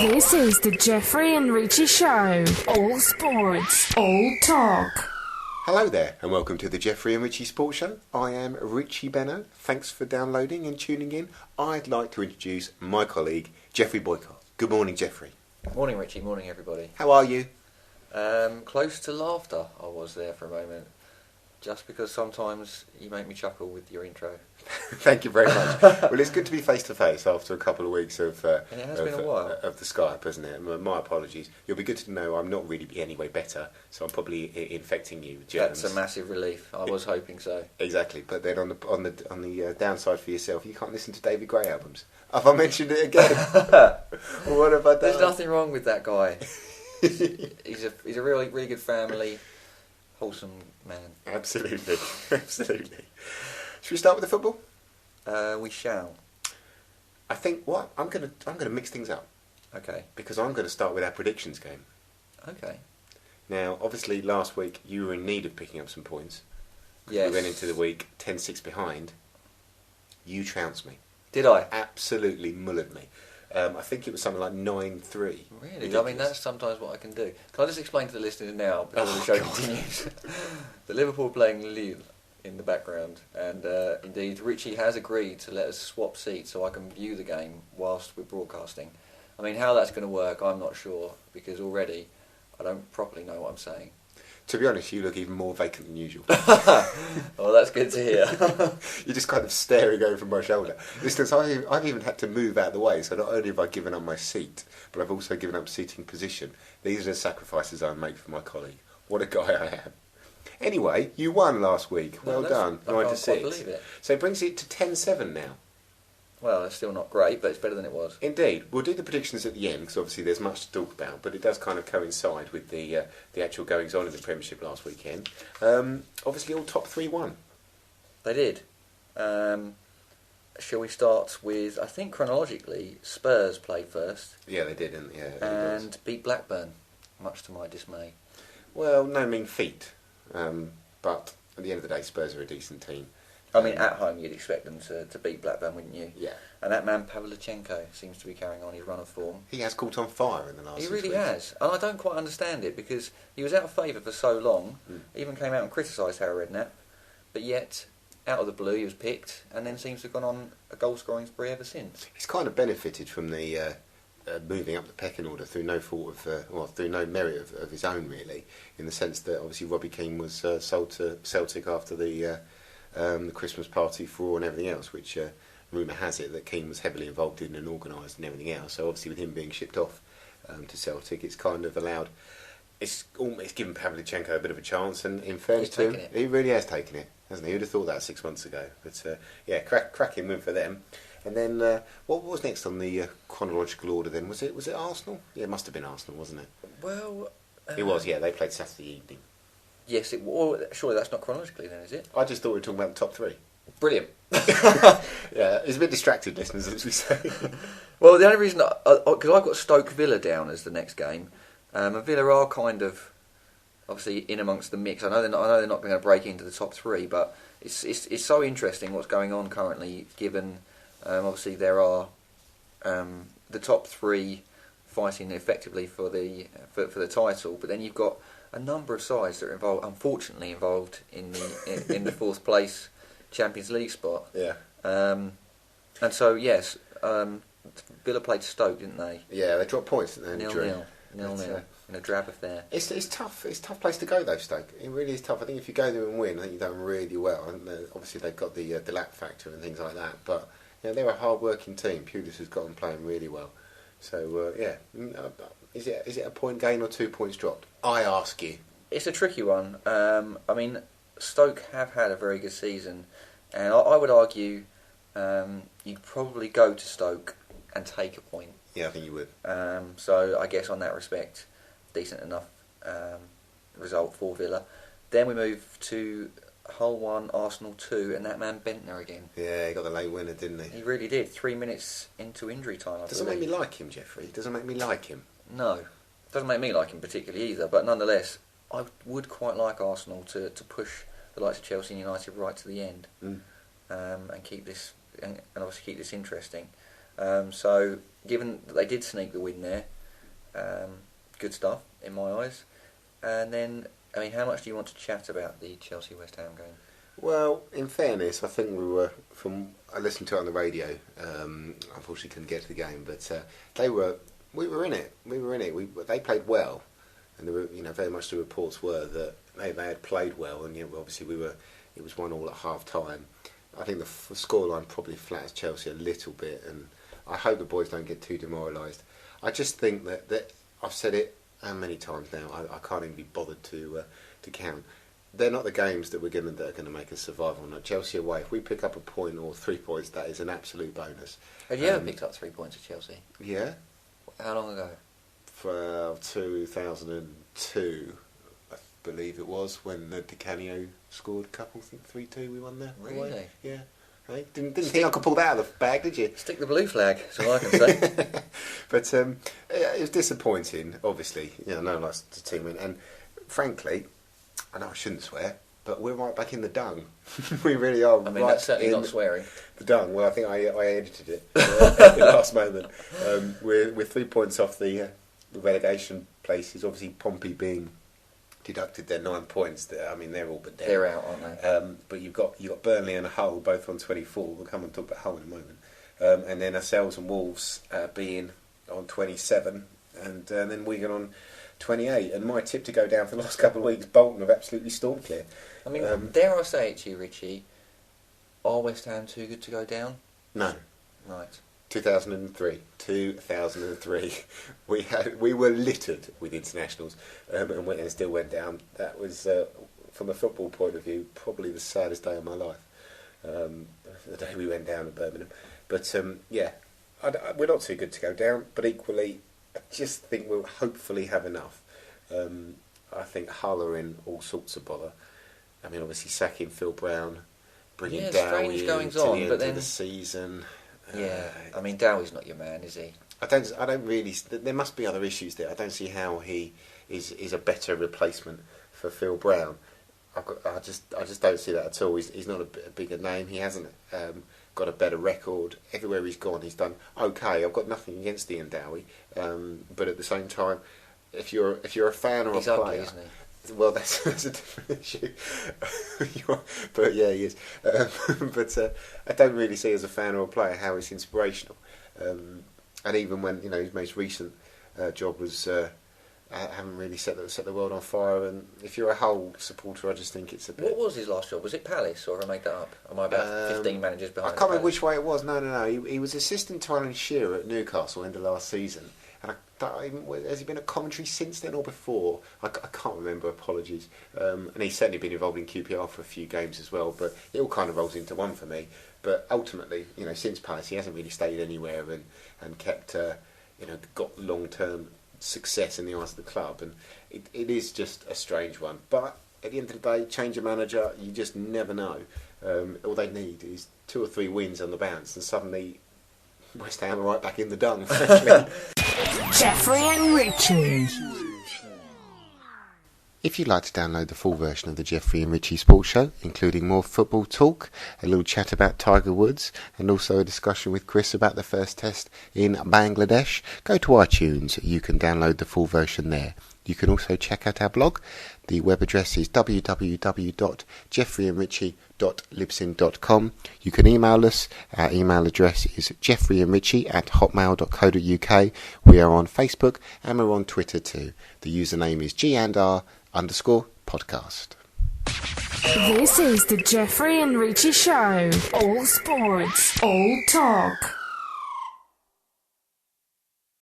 This is the Geoffrey and Richie Show. All sports, all talk. Hello there, and welcome to the Geoffrey and Richie Sports Show. I am Richie Benno. Thanks for downloading and tuning in. I'd like to introduce my colleague, Geoffrey Boycott. Good morning, Geoffrey. Morning, Richie. Morning, everybody. How are you? Close to laughter, I was there for a moment. Just because sometimes you make me chuckle with your intro. Thank you very much. Well, it's good to be face to face after a couple of weeks of and it has been a while. Of the Skype, hasn't it? My apologies. You'll be good to know I'm not really any way better, so I'm probably infecting you with germs. That's a massive relief. I was hoping so. Exactly, but then on the downside for yourself, you can't listen to David Gray albums. Have I mentioned it again? What have I done? There's nothing wrong with that guy. He's a really good family, wholesome man. Absolutely, absolutely. Should we start with the football? We shall. I think what I'm gonna mix things up. Okay. Because I'm going to start with our predictions game. Okay. Now, obviously, last week you were in need of picking up some points. Yes. We went into the week 10-6 behind. You trounced me. Did I? Absolutely mullered me. I think it was something like 9-3. Really? Ridiculous. I mean, that's sometimes what I can do. Can I just explain to the listeners now before the show continues? The Liverpool playing Lille in the background, and indeed Richie has agreed to let us swap seats so I can view the game whilst we're broadcasting. I mean, how that's going to work, I'm not sure, because already I don't properly know what I'm saying. To be honest, you look even more vacant than usual. Well, that's good to hear. You're just kind of staring over my shoulder. Listeners, I've even had to move out of the way, so not only have I given up my seat, but I've also given up seating position. These are the sacrifices I make for my colleague. What a guy I am. Anyway, you won last week. Well done. I can't 9-6. quite believe it. So it brings it to 10-7 now. Well, it's still not great, but it's better than it was. Indeed. We'll do the predictions at the end, because obviously there's much to talk about, but it does kind of coincide with the actual goings-on in the Premiership last weekend. Obviously all top three won. They did. Shall we start with, I think chronologically, Spurs played first. Yeah, they did, didn't they? Yeah, and beat Blackburn, much to my dismay. Well, no mean feat, but at the end of the day, Spurs are a decent team. I mean, at home you'd expect them to beat Blackburn, wouldn't you? Yeah. And that man Pavlyuchenko seems to be carrying on his run of form. He has caught on fire in the last 6 weeks. He really has. And I don't quite understand it, because he was out of favour for so long, even came out and criticised Harry Redknapp, but yet, out of the blue, he was picked, and then seems to have gone on a goal-scoring spree ever since. He's kind of benefited from the moving up the pecking order through no fault of, through no merit of his own, really, in the sense that obviously Robbie Keane was sold to Celtic after the Christmas party for and everything else, which rumour has it that Keane was heavily involved in and organised and everything else. So obviously with him being shipped off to Celtic, it's kind of allowed, it's almost given Pavlyuchenko a bit of a chance, and in fairness to him, he really has taken it, hasn't he? Who'd have thought that 6 months ago? But yeah, cracking win for them. And then what was next on the chronological order then? Was it Arsenal? Yeah, it must have been Arsenal, wasn't it? Well... it was, yeah, they played Saturday evening. Yes, surely that's not chronologically then, is it? I just thought we were talking about the top three. Brilliant. Yeah, it's a bit distracted, listeners, as we say. Well, the only reason, because I've got Stoke Villa down as the next game, and Villa are kind of obviously in amongst the mix. I know they're not going to break into the top three, but it's so interesting what's going on currently, given obviously there are the top three fighting effectively for the title, but then you've got a number of sides that are unfortunately involved in the fourth place Champions League spot. Yeah. And so yes, Villa played Stoke, didn't they? Yeah, they dropped points, didn't they? 0-0 in a drab affair. It's tough. It's a tough place to go though, Stoke. It really is tough. I think if you go there and win, I think you've done really well. And obviously they've got the lap factor and things like that. But they're a hard-working team. Pulis has got them playing really well. So yeah, is it a point gain or 2 points dropped? I ask you. It's a tricky one. I mean, Stoke have had a very good season, and I would argue you'd probably go to Stoke and take a point. Yeah, I think you would. So I guess on that respect, decent enough result for Villa. Then we move to Hull 1, Arsenal 2, and that man Bentner again. Yeah, he got the late winner, didn't he? He really did. 3 minutes into injury time, I Doesn't make me like him, Geoffrey. Doesn't make me like him. No. Doesn't make me like him particularly either, but nonetheless, I would quite like Arsenal to push the likes of Chelsea and United right to the end, and keep this and obviously keep this interesting. So given that they did sneak the win there, good stuff in my eyes. And then, I mean, how much do you want to chat about the Chelsea-West Ham game? Well, in fairness, I think I listened to it on the radio. Unfortunately, couldn't get to the game, but we were in it. They played well, and there were, very much the reports were that they had played well, and obviously it was 1-1 at half time. I think the scoreline probably flatters Chelsea a little bit, and I hope the boys don't get too demoralised. I just think that I've said it how many times now. I can't even be bothered to count. They're not the games that are going to make us survive on. Chelsea away, if we pick up a point or 3 points, that is an absolute bonus. Have you ever picked up 3 points at Chelsea? Yeah. How long ago? For 2002, I believe it was, when Di Canio scored a couple. I think 3-2 we won there. Really? Away. Yeah. Hey, didn't think I could pull that out of the bag, did you? Stick the blue flag, that's all I can say. But it was disappointing, obviously. No one likes the team win. And frankly, I know I shouldn't swear, but we're right back in the dung. We really are. I mean, right that's certainly not swearing. The dung. Well, I think I edited it at the last moment. We're 3 points off the relegation places. Obviously, Pompey being deducted their 9 points. I mean, they're all but dead. They're out, aren't they? But you've got Burnley and Hull both on 24. We'll come and talk about Hull in a moment. And then ourselves and Wolves being on 27, and then Wigan on 28. And my tip to go down for the last couple of weeks, Bolton have absolutely stormed clear. I mean, dare I say it to you, Richie, are West Ham too good to go down? No. Right. 2003. We were littered with internationals, and still went down. That was, from a football point of view, probably the saddest day of my life. The day we went down at Birmingham. But we're not too good to go down. But equally, I just think we'll hopefully have enough. I think Hull are in all sorts of bother. I mean, obviously sacking Phil Brown, bringing Dowie in to the end of the season. Yeah, I mean, Dowie's not your man, is he? I don't really. There must be other issues there. I don't see how he is a better replacement for Phil Brown. I just don't see that at all. He's not a bigger name. He hasn't got a better record. Everywhere he's gone, he's done okay. I've got nothing against Ian Dowie, but at the same time, if you're a fan or he's a player, ugly, isn't he? Well, that's a different issue. But yeah, he is. But I don't really see as a fan or a player how it's inspirational. And even when his most recent job was, I haven't really set the world on fire. And if you're a Hull supporter, I just think it's a bit. What was his last job? Was it Palace, or have I made that up? Am I about 15 managers behind? I can't remember which way it was. No. He was assistant to Alan Shearer at Newcastle end of last season. And has he been a commentary since then or before? I can't remember, apologies. And he's certainly been involved in QPR for a few games as well, but it all kind of rolls into one for me. But ultimately, since Palace, he hasn't really stayed anywhere and kept, got long-term success in the eyes of the club. And it is just a strange one. But at the end of the day, change of manager, you just never know. All they need is 2 or 3 wins on the bounce, and suddenly West Ham are right back in the dung, frankly. Geoffrey and Richie. If you'd like to download the full version of the Geoffrey and Richie Sports Show, including more football talk, a little chat about Tiger Woods, and also a discussion with Chris about the first test in Bangladesh, go to iTunes. You can download the full version there. You can also check out our blog. The web address is www.geoffreyandrichie.libsyn.com. You can email us. Our email address is geoffreyandrichie@hotmail.co.uk. We are on Facebook and we're on Twitter too. The username is G&R_podcast. This is the Geoffrey and Richie Show. All sports, all talk.